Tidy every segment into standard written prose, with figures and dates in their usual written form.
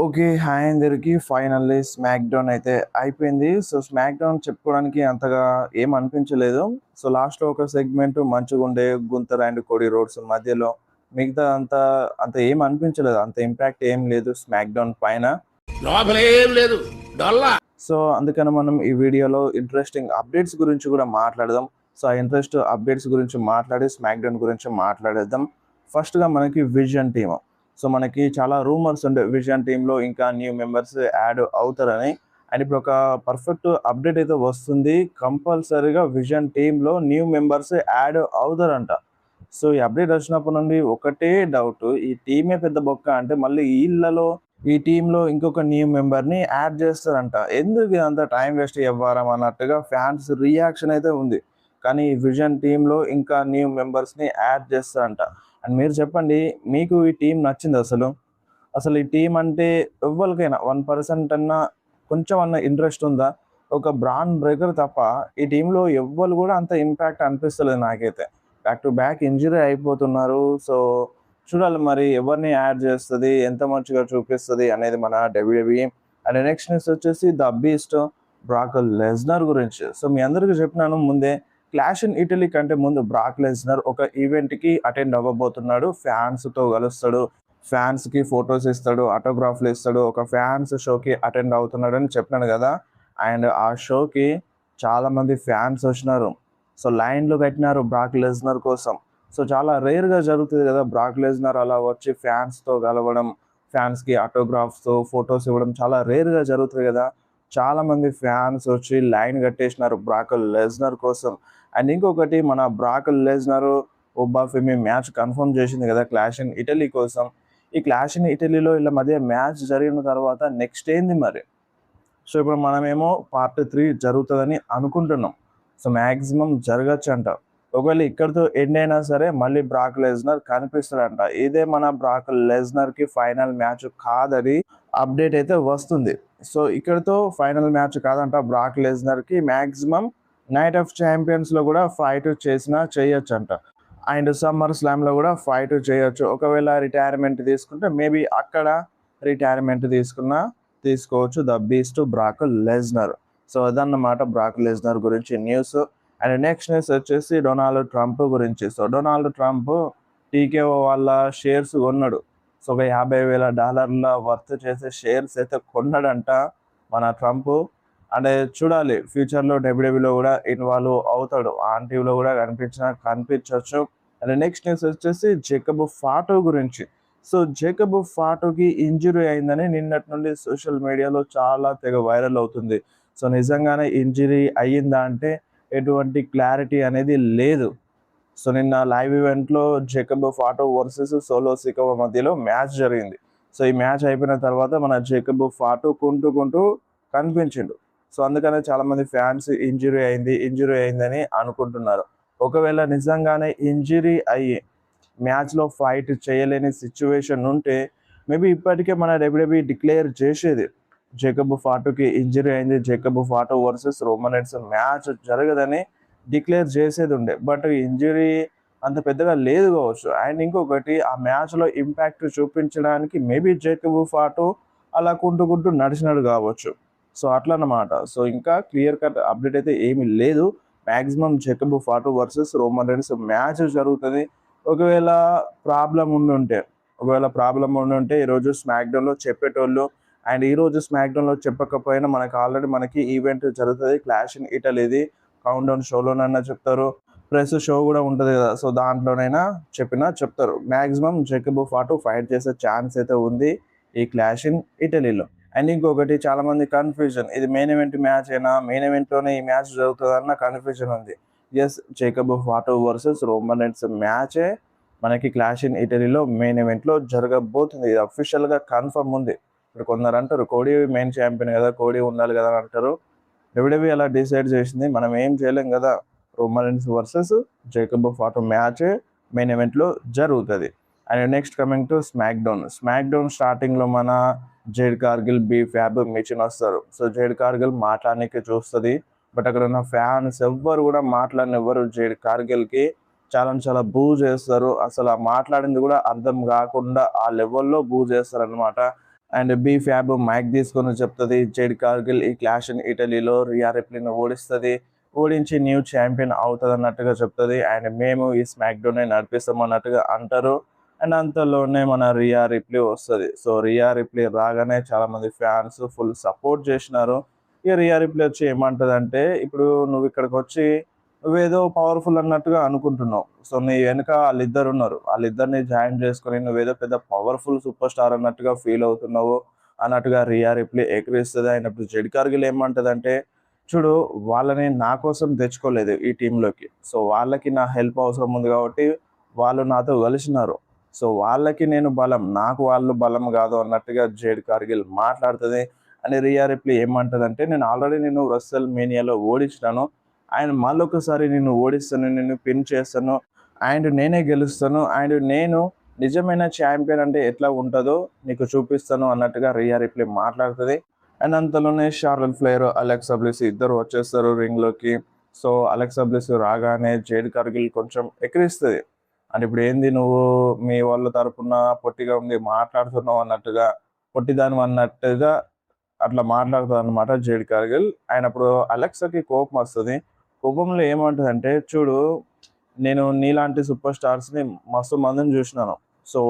Okay. Hi అందరికి. Finally smack down అయితే అయిపోయింది. సో, స్మాక్ డౌన్ చెప్పుకోవడానికి అంతగా ఏం అనిపించలేదు. సో, లాస్ట్‌లో ఒక సెగ్మెంట్ మంచిగుండే 'గుంతర్ అండ్ కోడి రోడ్స్' మధ్యలో. మిగతాదంతా అంత ఏం అనిపించలేదు. అంత ఇంపాక్ట్ ఏం లేదు స్మాక్ డౌన్ పైన. లోపలేం లేదు డొల్లా. సో, అందుకని మనం ఈ వీడియోలో ఇంట్రెస్టింగ్ అప్డేట్స్ గురించి కూడా మాట్లాడదాం. సో, ఆ అప్డేట్స్ గురించి మాట్లాడి స్మాక్ డౌన్ గురించి మాట్లాడేద్దాం. ఫస్ట్‌గా మనకి విజన్ టీమ్. సో, మనకి చాలా రూమర్స్ ఉండే విజన్ టీమ్‌లో ఇంకా న్యూ మెంబర్స్ యాడ్ అవుతారని. అండ్ ఇప్పుడు ఒక పర్ఫెక్ట్ అప్డేట్ అయితే వస్తుంది. కంపల్సరీగా విజన్ టీమ్‌లో న్యూ మెంబర్స్ యాడ్ అవుతారంట. సో, ఈ అప్డేట్ వచ్చినప్పటి నుండి ఒకటే డౌట్. ఈ టీమే పెద్ద బొక్క అంటే మళ్ళీ ఈ టీమ్‌లో ఇంకొక న్యూ మెంబర్‌ని యాడ్ చేస్తారంట. ఎందుకు ఇదంతా టైం వేస్ట్ ఎవ్వారం అన్నట్టుగా ఫ్యాన్స్ రియాక్షన్ అయితే ఉంది. కానీ ఈ విజన్ టీమ్‌లో ఇంకా న్యూ మెంబర్స్‌ని యాడ్ చేస్తారంట. అండ్ మీరు చెప్పండి, మీకు ఈ టీమ్ నచ్చిందా అసలు? అసలు ఈ టీమ్ అంటే ఎవ్వరికైనా 1% అన్నా కొంచెం అన్నా ఇంట్రెస్ట్ ఉందా? ఒక బ్రాండ్ బ్రేకర్ తప్ప ఈ టీమ్‌లో ఎవ్వరు కూడా అంత ఇంపాక్ట్ అనిపిస్తలేదు నాకైతే. బ్యాక్ టు బ్యాక్ ఇంజరీ అయిపోతున్నారు. సో, చూడాలి మరి ఎవరిని యాడ్ చేస్తది, ఎంత మంచిగా చూపిస్తది అనేది మన డబ్ల్యూడబ్ల్యూఈ. అండ్ నెక్స్ట్ న్యూస్ వచ్చేసి ద బీస్ట్ బ్రాక్ లెస్నర్ గురించి. సో, మీ అందరికీ చెప్పినాను ముందే, క్లాష్ ఇన్ ఇటలీ కంటే ముందు బ్రాక్ లెస్నర్ ఒక ఈవెంట్‌కి అటెండ్ అవ్వబోతున్నాడు. ఫ్యాన్స్‌తో కలుస్తాడు. ఫ్యాన్స్‌కి ఫోటోస్ ఇస్తాడు, ఆటోగ్రాఫ్‌లు ఇస్తాడు. ఒక ఫ్యాన్స్ షోకి అటెండ్ అవుతున్నాడని చెప్పినాను కదా! అండ్ ఆ షోకి చాలామంది ఫ్యాన్స్ వచ్చినారు. సో, లైన్‌లు కట్టినారు బ్రాక్ లెస్నర్ కోసం. సో, చాలా రేర్‌గా జరుగుతది కదా! బ్రాక్ లెస్నర్ అలా వచ్చి ఫ్యాన్స్‌తో కలవడం, ఫ్యాన్స్‌కి ఆటోగ్రాఫ్స్‌తో ఫోటోస్ ఇవ్వడం చాలా రేర్‌గా జరుగుతది కదా! చాలామంది ఫ్యాన్స్ వచ్చి లైన్ కట్టేసినారు బ్రాక్ లెస్నర్ కోసం. అండ్ ఇంకొకటి, మన బ్రాక్ లెస్నర్ ఒబాఫెమి మ్యాచ్ కన్ఫర్మ్ చేసింది కదా! క్లాష్ ఇన్ ఇటలీ కోసం. ఈ క్లాష్ ఇన్ ఇటలీలో వీళ్ళ మధ్య మ్యాచ్ జరిగిన తర్వాత నెక్స్ట్ ఏంది మరి? సో, ఇప్పుడు మనమేమో పార్ట్ 3 జరుగుతదని అనుకుంటున్నాం. సో, మాక్సిమం జరగచ్చంట. ఒకవేళ ఇక్కడితో ఎండ్ అయినా సరే మళ్ళీ బ్రాక్ లెస్నర్ కనిపిస్తాడంట. ఇదే మన బ్రాక్ లెస్నర్‌కి ఫైనల్ మ్యాచ్ కాదని అప్డేట్ అయితే వస్తుంది. సో, ఇక్కడితో ఫైనల్ మ్యాచ్ కాదంట బ్రాక్ లెస్నర్‌కి. మాక్సిమం నైట్ ఆఫ్ ఛాంపియన్స్‌లో కూడా ఫైట్ చేయొచ్చంట. అండ్ సమ్మర్ స్లామ్‌లో కూడా ఫైట్ చేయొచ్చు. ఒకవేళ రిటైర్మెంట్ తీసుకుంటే మేబీ అక్కడ రిటైర్మెంట్ తీసుకోవచ్చు the beast Brock Lesnar. So, అదన్నమాట బ్రాక్ లెస్నర్ గురించి న్యూస్. అండ్ నెక్స్ట్ న్యూస్ వచ్చేసి డొనాల్డ్ ట్రంప్ గురించి. సో, డొనాల్డ్ ట్రంప్ టీకేఓ వాళ్ళ షేర్స్ కొన్నాడు. సో, ఒక $50,000 వర్త్ చేసే షేర్స్ అయితే కొన్నాడంట మన ట్రంప్. అంటే చూడాలి, ఫ్యూచర్‌లో డబ్ల్యూడబ్ల్యూలో కూడా ఇన్వాల్వ్ అవుతాడు. ఆన్ టీవీలో కూడా కనిపించొచ్చు. అండ్ నెక్స్ట్ న్యూస్ వచ్చేసి జేకబ్ ఫాటో గురించి. సో, జేకబ్ ఫాటోకి ఇంజురీ అయిందని నిన్నటి నుండి సోషల్ మీడియాలో చాలా తెగ వైరల్ అవుతుంది. సో, నిజంగానే ఇంజురీ అయ్యిందా అంటే ఎటువంటి క్లారిటీ అనేది లేదు. సో, నిన్న లైవ్ ఈవెంట్‌లో Jacob Fatu versus solo Sikoa మధ్యలో మ్యాచ్ జరిగింది. సో, ఈ మ్యాచ్ అయిపోయిన తర్వాత మన జేకబ్ ఫాటో కుంటూ కనిపించిండు. సో, అందుకనే చాలామంది ఫ్యాన్స్ ఇంజురీ అయిందని అనుకుంటున్నారు. ఒకవేళ నిజంగానే ఇంజురీ అయ్యి మ్యాచ్‌లో ఫైట్ చేయలేని సిచ్యువేషన్ ఉంటే మేబీ ఇప్పటికే మన డబ్ల్యూడబ్ల్యూఈ డిక్లేర్ చేసేది. జేకబ్ ఫాటోకి ఇంజురీ అయింది. Jacob Fatu versus Roman Reigns match జరగదని డిక్లేర్ చేసేది ఉండే. బట్ ఇంజురీ అంత పెద్దగా లేదు కావచ్చు. అండ్ ఇంకొకటి, ఆ మ్యాచ్‌లో ఇంపాక్ట్ చూపించడానికి మేబీ జేకబ్ ఫాటో అలా కుంటూ నడిచినాడు కావచ్చు. సో, అట్లన్నమాట. సో, ఇంకా క్లియర్ కట్ అప్డేట్ అయితే ఏమీ లేదు. Maximum Jacob Fatu versus Roman Reigns match జరుగుతది. ఒకవేళ ప్రాబ్లమ్ ఉండుంటే ఈరోజు స్మాక్‌డౌన్‌లో చెప్పేటోళ్ళు. అండ్ ఈరోజు స్మాక్‌డౌన్‌లో చెప్పకపోయినా మనకి ఈవెంట్ జరుగుతది. క్లాష్ ఇన్ ఇటలీది. కౌంట్‌డౌన్ షోలోనైనా చెప్తారు. ప్లస్ షో కూడా ఉంటది కదా! సో, దాంట్లోనైనా చెప్తారు. మాక్సిమం జేకబ్ ఫాటో ఫైట్ చేసే ఛాన్స్ అయితే ఉంది ఈ క్లాష్ ఇన్ ఇటలీలో. అండ్ ఇంకొకటి, చాలామంది కన్‌ఫ్యూజన్, ఇది మెయిన్ ఈవెంట్ మ్యాచేనా? మెయిన్ ఈవెంట్‌లోనే ఈ మ్యాచ్ జరుగుతదన్న కన్‌ఫ్యూజన్ ఉంది. Yes, Jacob Fatu versus Roman Reigns మ్యాచే మనకి క్లాష్ ఇన్ ఇటలీలో మెయిన్ ఈవెంట్‌లో జరగబోతుంది. ఇది అఫీషియల్‌గా కన్ఫర్మ్ ఉంది. ఇప్పుడు కొందరు అంటారు కోడీ మెయిన్ ఛాంపియన్ కదా! కోడీ ఉండాలి కదా! అని అంటారు. డబ్ల్యూడబ్ల్యూఈ అలా డిసైడ్ చేసింది. మనం ఏం చేయలేం కదా! Roman Reigns versus Jacob Fatu మ్యాచే మెయిన్ ఈవెంట్‌లో జరుగుతది. And next coming to SmackDown స్టార్టింగ్‌లో మన Jade Cargill, B Fab, Michin వస్తారు. సో, జేడ్ కార్గిల్ మాట్లాడనీకి చూస్తది. బట్ అక్కడ ఉన్న ఫ్యాన్స్ ఎవ్వరు కూడా మాట్లాడనివ్వరు జేడ్ కార్గిల్‌కి. చాలా బూ చేస్తారు. అసలు ఆ మాట్లాడింది కూడా అర్థం కాకుండా ఆ లెవెల్‌లో బూ చేస్తారనమాట. అండ్ బీ ఫ్యాబ్ మైక్ తీసుకొని చెప్తుంది జేడ్ కార్గిల్ ఈ క్లాష్ ఇన్ ఇటలీలో రియా రిప్లీని ఓడిస్తుంది, ఓడించి న్యూ ఛాంపియన్ అవుతుంది అన్నట్టుగా చెప్తుంది. అండ్ మేము ఈ స్మాక్ డౌన్ నడిపిస్తాం అన్నట్టుగా అంటారు. అండ్ అంతలోనే మన రియా రిప్లీ వస్తుంది. సో రియా రిప్లీ రాగానే చాలా మంది ఫ్యాన్స్ ఫుల్ సపోర్ట్ చేసినారు. ఇక రియా రిప్లీ వచ్చి ఏమంటది అంటే, ఇప్పుడు నువ్వు ఇక్కడికి వచ్చి నువ్వేదో పవర్ఫుల్ అన్నట్టుగా అనుకుంటున్నావు. సో నీ వెనుక వాళ్ళిద్దరు ఉన్నారు, వాళ్ళిద్దరిని జాయిన్ చేసుకొని నువ్వేదో పెద్ద పవర్ఫుల్ సూపర్ స్టార్ అన్నట్టుగా ఫీల్ అవుతున్నావు అన్నట్టుగా రియా రిప్లీ ఎక్కిరిస్తుంది. అయినప్పుడు జెడ్ కార్గిల్ ఏమంటదంటే, చూడు వాళ్ళని నా కోసం తెచ్చుకోలేదు ఈ టీంలోకి, సో వాళ్ళకి నా హెల్ప్ అవసరం ఉంది కాబట్టి వాళ్ళు నాతో కలిసినారు. సో వాళ్ళకి నేను బలం, నాకు వాళ్ళు బలం కాదు అన్నట్టుగా జేడ్ కార్గిల్ మాట్లాడుతుంది. అని రియా రిప్లీ ఏమంటదంటే, నేను ఆల్రెడీ నేను రస్సెల్ మేనియాలో ఓడించినాను, అండ్ మళ్ళొకసారి నిన్ను ఓడిస్తాను, నిన్ను పిన్ చేస్తాను, అండ్ నేనే గెలుస్తాను, అండ్ నేను నిజమైన ఛాంపియన్ అంటే ఎట్లా ఉంటుందో నీకు చూపిస్తాను అన్నట్టుగా రియా రిప్లీ మాట్లాడుతుంది. అండ్ అంతలోనే షార్లెట్ ఫ్లేర్, అలెక్సా బ్లిస్ ఇద్దరు వచ్చేస్తారు రింగ్లోకి. సో అలెక్సా బ్లిస్ రాగానే జేడ్ కార్గిల్ కొంచెం ఎక్కిరిస్తుంది. అంటే ఇప్పుడు ఏంది నువ్వు మీ వాళ్ళ తరపున పొట్టిగా ఉంది మాట్లాడుతున్నావు అన్నట్టుగా, పొట్టిదాని అన్నట్టుగా అట్లా మాట్లాడుతుంది అనమాట జేడ్ కార్గిల్. అయినప్పుడు అలెక్సాకి కోపం వస్తుంది. కోపంలో ఏమంటుందంటే, చూడు నేను నీలాంటి సూపర్ స్టార్స్ని మస్తు మందిని చూసినాను, సో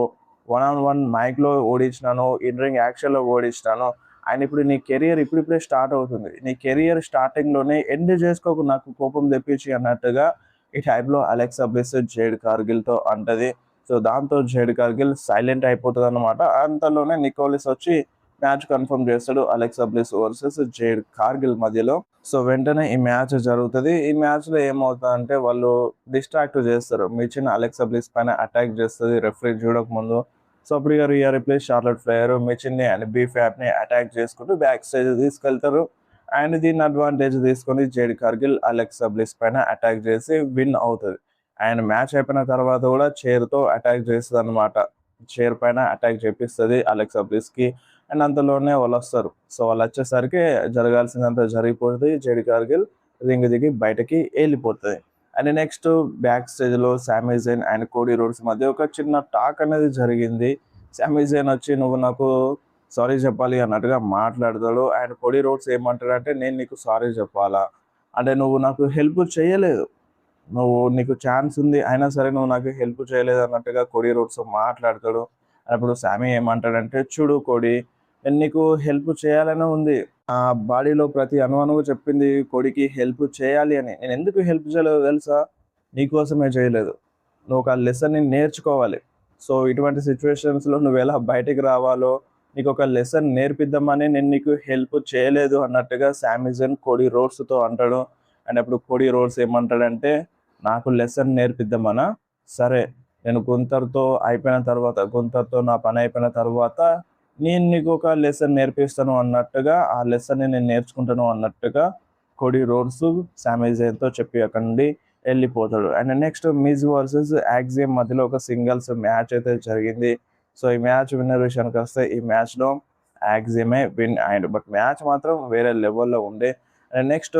1-on-1 మైక్లో ఓడించినాను, ఇన్ రింగ్ యాక్షన్లో ఓడించినాను, అండ్ ఇప్పుడు నీ కెరియర్ ఇప్పుడిప్పుడే స్టార్ట్ అవుతుంది, నీ కెరియర్ స్టార్టింగ్లోనే ఎండ్ చేసుకోకు నాకు కోపం తెప్పించి అన్నట్టుగా ఈ టైప్లో అలెక్సా బ్లిస్ జేడ్ కార్గిల్తో అంటది. సో దాంతో జేడ్ కార్గిల్ సైలెంట్ అయిపోతుంది అనమాట. అంతలోనే నికోలిస్ వచ్చి మ్యాచ్ కన్ఫర్మ్ చేస్తాడు Alexa bliss versus jade Kargil మధ్యలో. సో వెంటనే ఈ మ్యాచ్ జరుగుతుంది. ఈ మ్యాచ్లో ఏమవుతుందంటే వాళ్ళు డిస్ట్రాక్ట్ చేస్తారు, మిచిన్ అలెక్సా బ్లిస్ పైన అటాక్ చేస్తుంది రెఫరీ చూడక ముందు. సో అప్పుడు ఇక రియా రిప్లీ, షార్లెట్ ఫ్లేర్ మిచిన్ని అండ్ బీ ఫ్యాబ్ని అటాక్ చేసుకుంటూ బ్యాక్ స్టేజ్ తీసుకెళ్తారు. అండ్ దీన్ని అడ్వాంటేజ్ తీసుకొని జేడ్ కార్గిల్ అలెక్సా బ్లిస్ పైన అటాక్ చేసి విన్ అవుతుంది. అండ్ మ్యాచ్ అయిపోయిన తర్వాత కూడా చైర్తో అటాక్ చేస్తుంది అనమాట, చైర్ పైన అటాక్ చేపిస్తుంది అలెక్సా బ్లిస్కి. అండ్ అంతలోనే వాళ్ళు వస్తారు. సో వాళ్ళు వచ్చేసరికి జరగాల్సిందంతా జరిగిపోతుంది, జేడ్ కార్గిల్ రింగ్ దిగి బయటకి వెళ్ళిపోతుంది. అండ్ నెక్స్ట్ బ్యాక్ స్టేజ్లో సామీ జైన్ అండ్ కోడీ రోడ్స్ మధ్య ఒక చిన్న టాక్ అనేది జరిగింది. సామీ జైన్ వచ్చి నువ్వు నాకు సారీ చెప్పాలి అన్నట్టుగా మాట్లాడతాడు. అండ్ కోడీ రోడ్స్ ఏమంటాడంటే, నేను నీకు సారీ చెప్పాలా, అంటే నువ్వు నాకు హెల్ప్ చేయలేదు, నీకు ఛాన్స్ ఉంది అయినా సరే నువ్వు నాకు హెల్ప్ చేయలేదు అన్నట్టుగా కోడీ రోడ్స్ మాట్లాడతాడు. అప్పుడు సామీ ఏమంటాడంటే, చూడు కోడీ, నేను నీకు హెల్ప్ చేయాలనే ఉంది, ఆ బాడీలో ప్రతి అణువు చెప్పింది కోడికి హెల్ప్ చేయాలి అని, నేను ఎందుకు హెల్ప్ చేయలేదు తెలుసా, నీకోసమే చేయలేదు, నువ్వు ఒక లెసన్ని నేర్చుకోవాలి. సో ఇటువంటి సిచ్యువేషన్స్లో నువ్వు ఎలా బయటికి రావాలో నీకు ఒక లెసన్ నేర్పిద్దామని నేను నీకు హెల్ప్ చేయలేదు అన్నట్టుగా సామీ జైన్ కోడీ రోడ్స్తో అంటాడు. అండ్ అప్పుడు కోడీ రోడ్స్ ఏమంటాడంటే, నాకు లెసన్ నేర్పిద్దామనా, సరే నేను గుంతర్తో అయిపోయిన తర్వాత, గుంతర్తో నా పని అయిపోయిన తర్వాత నేను నీకు ఒక లెసన్ నేర్పిస్తాను అన్నట్టుగా, ఆ లెసన్ని నేను నేర్చుకుంటాను అన్నట్టుగా కోడీ రోడ్స్ సామీ జైన్తో చెప్పి అక్కడ నుండి వెళ్ళిపోతాడు. అండ్ నెక్స్ట్ మిజ్ వర్సెస్ యాక్సియం మధ్యలో ఒక సింగిల్స్ మ్యాచ్ అయితే జరిగింది. సో ఈ మ్యాచ్ విన్నర్ విషయానికి వస్తే ఈ మ్యాచ్లో యాక్సియమే విన్ అయ్యిండు, బట్ మ్యాచ్ మాత్రం వేరే లెవెల్లో ఉండే. And next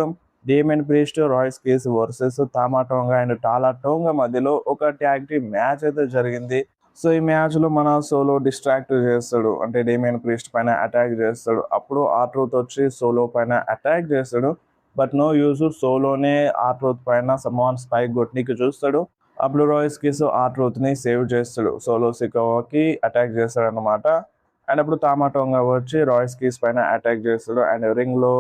Damian Priest Royce Keys versus Tama Tonga and Tala Tonga మధ్యలో ఒక ట్యాగ్ టీమ్ మ్యాచ్ అయితే జరిగింది. సో ఈ మ్యాచ్లో మన సోలో డిస్ట్రాక్ట్ చేస్తాడు, అంటే డేమియన్ ప్రీస్ట్ పైన అటాక్ చేస్తాడు. అప్పుడు ఆర్ట్రూత్ వచ్చి సోలో పైన అటాక్ చేస్తాడు, బట్ నో యూజ్, సోలోనే ఆర్ట్రూత్ పైన సమాన్ స్పైక్ కొట్టికి చూస్తాడు. అప్పుడు రాయ్స్ కేస్ ఆర్ట్రూత్ని సేవ్ చేస్తాడు, సోలో సికోవాకి అటాక్ చేస్తాడు అనమాట. అండ్ అప్పుడు తామా టోంగా వచ్చి రాయ్స్ కీస్ పైన అటాక్ చేస్తాడు. అండ్ రింగ్లో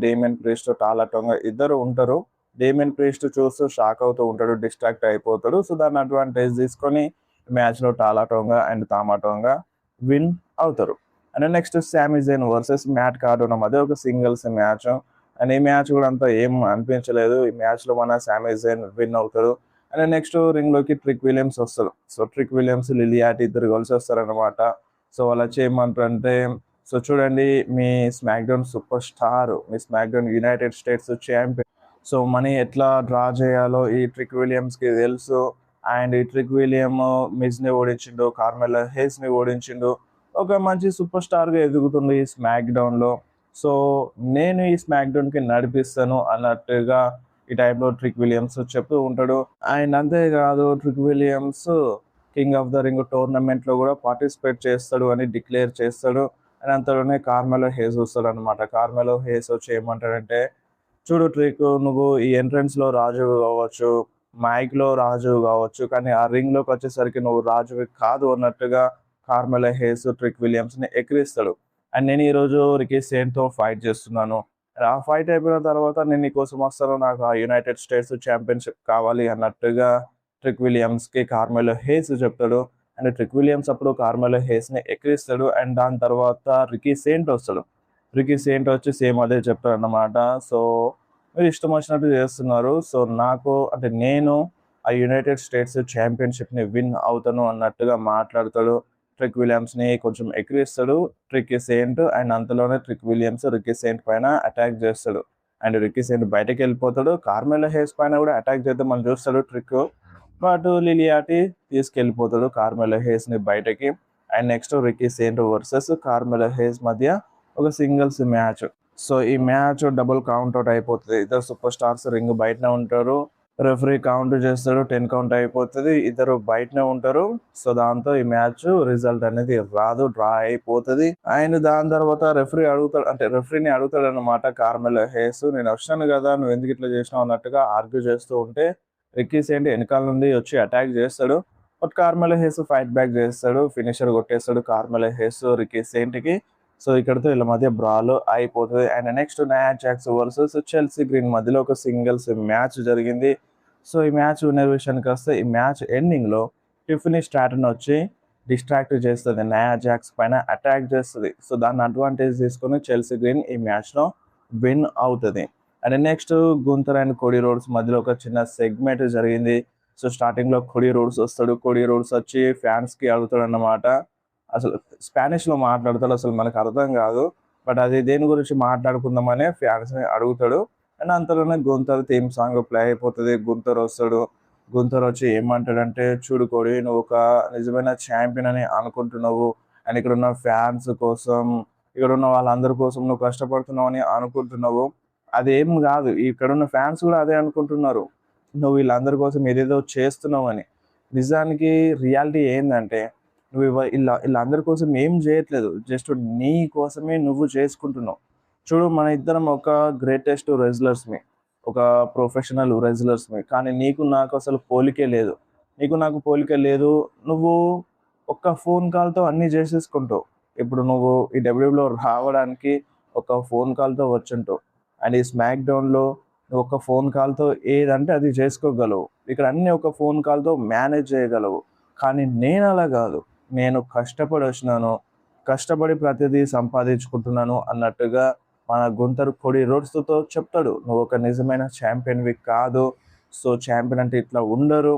డేమియన్ ప్రీస్ట్ టాలా టోంగా ఇద్దరు ఉంటారు. డేమియన్ ప్రీస్ట్ చూస్తూ షాక్ అవుతూ ఉంటాడు, డిస్ట్రాక్ట్ అయిపోతాడు. సో దాన్ని అడ్వాంటేజ్ తీసుకొని మ్యాచ్లో Tala Tonga and Tama Tonga win అవుతారు. And next Sami Zayn versus Matt Cardona మధ్య ఒక సింగిల్స్ మ్యాచ్. అండ్ ఈ మ్యాచ్ కూడా అంతా ఏం అనిపించలేదు, ఈ మ్యాచ్లో మన సామీ జైన్ విన్ అవుతారు. అండ్ నెక్స్ట్ రింగ్లోకి ట్రిక్ విలియమ్స్ వస్తారు. సో ట్రిక్ విలియమ్స్ లిలియాట్ ఇద్దరు కలిసి వస్తారనమాట. సో వాళ్ళు వచ్చి ఏమంటారంటే, సో చూడండి మీ స్మాక్డౌన్ సూపర్ స్టార్, మీ SmackDown United States champion, so money ఎట్లా డ్రా చేయాలో ఈ ట్రిక్ విలియమ్స్కి తెలుసు. అండ్ ఈ ట్రిక్ విలియం మిజ్ని ఓడించిండు, కార్మెలా హేస్ని ఓడించిండు, ఒక మంచి సూపర్ స్టార్గా ఎదుగుతుంది ఈ స్మాక్ డౌన్లో. సో నేను ఈ స్మాక్ డౌన్కి నడిపిస్తాను అన్నట్టుగా ఈ టైంలో ట్రిక్ విలియమ్స్ చెప్తూ ఉంటాడు. అండ్ అంతేకాదు trick Williams king of the ring టోర్నమెంట్లో కూడా పార్టిసిపేట్ చేస్తాడు అని డిక్లేర్ చేస్తాడు. అండ్ అంతలోనే కార్మెలో హేస్ వస్తాడనమాట. కార్మెలో హేస్ వచ్చి ఏమంటాడంటే, చూడు ట్రిక్, నువ్వు ఈ ఎంట్రన్స్‌లో రాజువి కావచ్చు, మైక్‌లో రాజువి కావచ్చు, కానీ ఆ రింగ్‌లోకి వచ్చేసరికి నువ్వు రాజువి కాదు అన్నట్టుగా కార్మెలో హేస్ ట్రిక్ విలియమ్స్‌ని ఎక్కిరిస్తాడు. అండ్ నేను ఈరోజు రికీ సెయింట్‌తో ఫైట్ చేస్తున్నాను. ఆ ఫైట్ అయిపోయిన తర్వాత నేను నీకోసం వస్తాను. నాకు ఆ యునైటెడ్ స్టేట్స్ ఛాంపియన్‌షిప్ కావాలి అన్నట్టుగా ట్రిక్ విలియమ్స్‌కి కార్మెలో హేస్ చెప్తాడు. అండ్ ట్రిక్ విలియమ్స్ అప్పుడు కార్మెలో హేస్‌ని ఎక్కిరిస్తాడు. అండ్ దాని తర్వాత రికీ సెయింట్ వస్తాడు. రికీ సెయింట్ వచ్చి సేమ్ అదే చెప్తాడన్నమాట. సో, మీరు ఇష్టం వచ్చినట్టు చేస్తున్నారు. సో, నాకు అంటే నేను ఆ యునైటెడ్ స్టేట్స్ ఛాంపియన్‌షిప్‌ని విన్ అవుతాను అన్నట్టుగా మాట్లాడతాడు. ట్రిక్ విలియమ్స్‌ని కొంచెం ఎక్కిరిస్తాడు రికీ సెయింట్. అండ్ అంతలోనే ట్రిక్ విలియమ్స్ రికీ సెయింట్ పైన అటాక్ చేస్తాడు. అండ్ రికీ సెయింట్ బయటకెళ్ళిపోతాడు. కార్మెలో హేస్ పైన కూడా అటాక్ చేద్దామని చూస్తాడు ట్రిక్. బట్ లిలియాటి తీసుకెళ్ళిపోతాడు కార్మెలో హేస్‌ని బయటకి. And next Ricky Saint versus Carmelo Hayes మధ్య ఒక సింగిల్స్ మ్యాచ్. సో, ఈ మ్యాచ్ డబుల్ కౌంట్‌ఔట్ అయిపోతది. ఇద్దరు సూపర్ స్టార్స్ రింగ్ బయటనే ఉంటారు. రెఫరీ కౌంట్ చేస్తాడు. 10 కౌంట్ అయిపోతది. ఇద్దరు బయటనే ఉంటారు. సో, దాంతో ఈ మ్యాచ్ రిజల్ట్ అనేది రాదు. డ్రా అయిపోతది. అండ్ దాని తర్వాత రెఫరీని అడుగుతాడన్నమాట కార్మెలో హేస్. నేను వచ్చాను కదా! నువ్వెందుకు ఇట్లా చేసినావు అన్నట్టుగా ఆర్గ్యూ చేస్తూ ఉంటే రికీ సెయింట్ ఎనకాల నుండి వచ్చి అటాక్ చేస్తాడు. But Carmelo Hayes fight back చేస్తాడు. ఫినిషర్ కొట్టేస్తాడు కార్మెలో హేస్ రికీ సెయింట్‌కి. సో, ఇక్కడితో వీళ్ళ మధ్య బ్రాల్ అయిపోతది. And next Nia Jax versus Chelsea Green మధ్యలో ఒక సింగిల్స్ మ్యాచ్ జరిగింది. సో, ఈ మ్యాచ్ విన్నర్ విషయానికొస్తే ఈ మ్యాచ్ ఎండింగ్‌లో టిఫనీ స్ట్రాటన్ వచ్చి డిస్ట్రాక్ట్ చేస్తది. నయా జాక్స్ పైన అటాక్ చేస్తది. సో, దాన్ని అడ్వాంటేజ్ తీసుకొని చెల్సీ గ్రీన్ ఈ మ్యాచ్‌లో విన్ అవుతది. And next గుంతర్ and Cody roads మధ్యలో ఒక చిన్న సెగ్మెంట్ జరిగింది. సో, స్టార్టింగ్‌లో కోడీ రోడ్స్ వస్తాడు. కోడీ రోడ్స్ వచ్చి ఫ్యాన్స్‌కి అడుగుతాడన్నమాట. అసలు స్పానిష్‌లో మాట్లాడతాడు. అసలు మనకు అర్థం కాదు. బట్ అది దేని గురించి మాట్లాడుకుందామనే ఫ్యాన్స్‌ని అడుగుతాడు. అండ్ అంతలోనే గుంతర్ థీమ్ సాంగ్ ప్లే అయిపోతది. గుంతర్ వస్తాడు. గుంతర్ వచ్చి ఏమంటాడంటే, చూడు కోడి, నువ్వు ఒక నిజమైన ఛాంపియన్ అని అనుకుంటున్నావు. అండ్ ఇక్కడున్న ఫ్యాన్స్ కోసం, ఇక్కడున్న వాళ్ళందరి కోసం నువ్వు కష్టపడుతున్నావు అని అనుకుంటున్నావు. అదేం గాదు. ఇక్కడున్న ఫ్యాన్స్ కూడా అదే అనుకుంటున్నారు. నువ్వు వీళ్ళందరి కోసం ఏదేదో చేస్తున్నావని. నిజానికి రియాలిటీ ఏందంటే, నువ్వు ఈళ్ళందరి కోసం ఏం జేయట్లేదు. జస్ట్ నీ కోసమే నువ్వు చేసుకుంటున్నావు. చూడు, మన ఇద్దరం ఒక గ్రేటెస్ట్ రెజ్లర్స్‌మి. ఒక ప్రొఫెషనల్ రెజ్లర్స్‌మి. కానీ నీకు నాకు అసలు పోలికే లేదు. నీకు నాకు పోలికే లేదు. నువ్వు ఒక్క ఫోన్ కాల్‌తో అన్నీ జేసేసుకుంటావు. ఇప్పుడు నువ్వు ఈ డబ్ల్యూలో రావడానికి ఒక ఫోన్ కాల్‌తో వచ్చుంటావు. అండ్ ఈ స్మాక్ డౌన్‌లో నువ్వు ఒక ఫోన్ కాల్‌తో ఏదంటే అది చేసుకోగలవు. ఇక్కడ అన్నీ ఒక ఫోన్ కాల్‌తో మేనేజ్ చేయగలవు. కానీ నేనలా గాదు. నేను కష్టపడి వచ్చినాను. కష్టపడి ప్రతిదీ సంపాదించుకుంటున్నాను అన్నట్టుగా మన గుంటరు కోడీ రోడ్స్‌తో చెప్తాడు. నువ్వొక నిజమైన ఛాంపియన్‌వి కాదు. సో, ఛాంపియన్ అంటే ఇట్లా ఉండరు.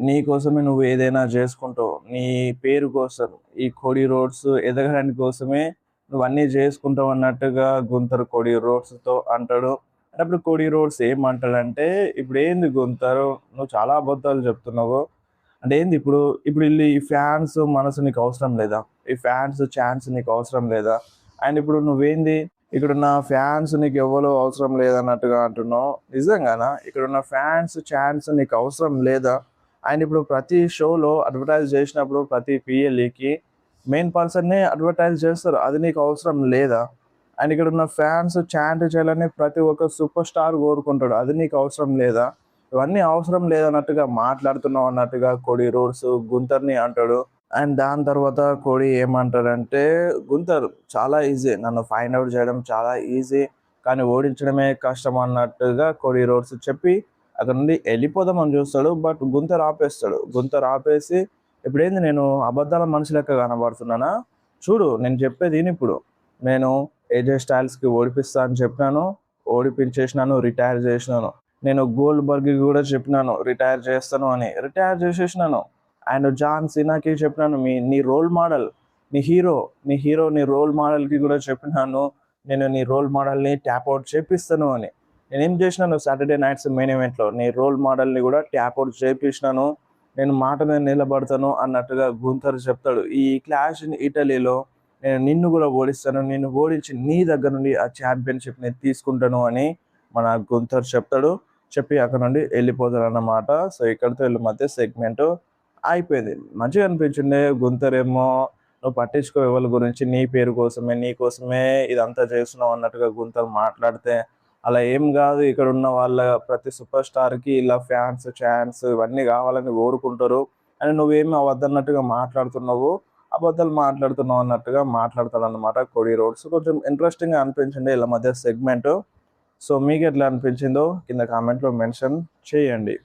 నీకోసమే నువ్వు ఏదైనా జేసుకుంటావు. నీ పేరు కోసం, ఈ కోడీ రోడ్స్ ఎదగడానికి కోసమే నువ్వన్నీ జేసుకుంటావు అన్నట్టుగా గుంటరు కోడీ రోడ్స్‌తో అంటాడు. అప్పుడు కోడీ రోడ్స్ ఏమంటాడంటే, ఇప్పుడేంది గుంటరు, నువ్వు చాలా అబద్ధాలు చెప్తున్నావు. అంటే ఏంది ఇప్పుడు? ఇప్పుడు ఈళ్ళు ఈ ఫ్యాన్స్ మనసు నీకు అవసరం లేదా? ఈ ఫ్యాన్స్ ఛాన్స్ నీకు అవసరం లేదా? అండ్ ఇప్పుడు నువ్వేంది, ఇక్కడున్న ఫ్యాన్స్ నీకెవ్వరు అవసరం లేదన్నట్టుగా అంటున్నావు. నిజంగానా? ఇక్కడున్న ఫ్యాన్స్ ఛాన్స్ నీకు అవసరం లేదా? అండ్ ఇప్పుడు ప్రతి షోలో అడ్వర్టైజ్ చేసినప్పుడు ప్రతి పీఎల్ఈకి మెయిన్ పర్సన్‌నే అడ్వర్టైజ్ చేస్తారు. అది నీకు అవసరం లేదా? అండ్ ఇక్కడున్న ఫ్యాన్స్ చాంట్ చేయాలని ప్రతి ఒక్క సూపర్ స్టార్ కోరుకుంటాడు. అది నీకు అవసరం లేదా? ఇవన్నీ అవసరం లేదన్నట్టుగా మాట్లాడుతున్నావు అన్నట్టుగా కోడీ రోడ్స్ గుంతర్‌ని అంటాడు. అండ్ దాని తర్వాత కోడీ ఏమంటాడంటే, గుంతర్ చాలా ఈజీ. నన్ను ఫైండ్ ఔట్ చేయడం చాలా ఈజీ. కానీ ఓడించడమే కష్టం అన్నట్టుగా కోడీ రోడ్స్ చెప్పి అక్కడి నుండి ఎళ్ళిపోదామని చూస్తాడు. బట్ గుంతర్ ఆపేస్తాడు. గుంతర్ ఆపేసి, ఇప్పుడేంది నేను అబద్ధాల మనిషి లెక్క కనబడుతున్నానా? చూడు, నేను చెప్పేది ఇనిప్పుడు. నేను ఏజే స్టైల్స్‌కి ఓడిపిస్తా అని చెప్పినాను. ఓడిపించేసినాను. రిటైర్ చేసినాను. నేను గోల్డ్‌బర్గ్‌కి కూడా చెప్పినాను రిటైర్ చేస్తాను అని. రిటైర్ చేసేసినాను. అండ్ జాన్ సీనాకి చెప్పినాను, నీ రోల్ మోడల్, నీ రోల్ మోడల్‌కి కూడా చెప్పినాను, నేను నీ రోల్ మోడల్‌ని ట్యాప్ ఔట్ చేపిస్తాను అని. నేనేం చేసినాను, సాటర్‌డే నైట్స్ మెయిన్ ఈవెంట్‌లో నీ రోల్ మోడల్‌ని కూడా ట్యాప్ ఔట్ చేపిచ్చినాను. నేను మాట మీద నిలబడతాను అన్నట్టుగా గుంతర్ చెప్తాడు. ఈ క్లాష్ ఇన్ ఇటలీలో నేను నిన్ను కూడా ఓడిస్తాను. నిన్ను ఓడించి నీ దగ్గర నుండి ఆ ఛాంపియన్‌షిప్‌ని తీసుకుంటాను అని మన గుంతర్ చెప్తాడు. చెప్పి అక్కడ నుండి వెళ్ళిపోతాడన్నమాట. సో, ఇక్కడితో వీళ్ళ మధ్య సెగ్మెంట్ అయిపోయింది. మంచిగా అనిపించింది. గుంతర్ ఏమో నువ్వు పట్టించుకో ఎవరి గురించి, నీ పేరు కోసమే, నీ కోసమే ఇదంతా చేస్తున్నావు అన్నట్టుగా గుంతలు మాట్లాడితే అలా ఏం కాదు. ఇక్కడ ఉన్న వాళ్ళ ప్రతి సూపర్ స్టార్కి ఇలా ఫ్యాన్స్ ఛాన్స్ ఇవన్నీ కావాలని కోరుకుంటారు. అని నువ్వేమి అవద్దన్నట్టుగా మాట్లాడుతున్నావు, అబద్ధాలు మాట్లాడుతున్నావు అన్నట్టుగా మాట్లాడతాడు అనమాట కోడి రోడ్స్. కొంచెం ఇంట్రెస్టింగ్గా అనిపించింది వీళ్ళ మధ్య సెగ్మెంట్. సో మీకు ఎట్లా అనిపించిందో కింద కామెంట్లో మెన్షన్ చేయండి.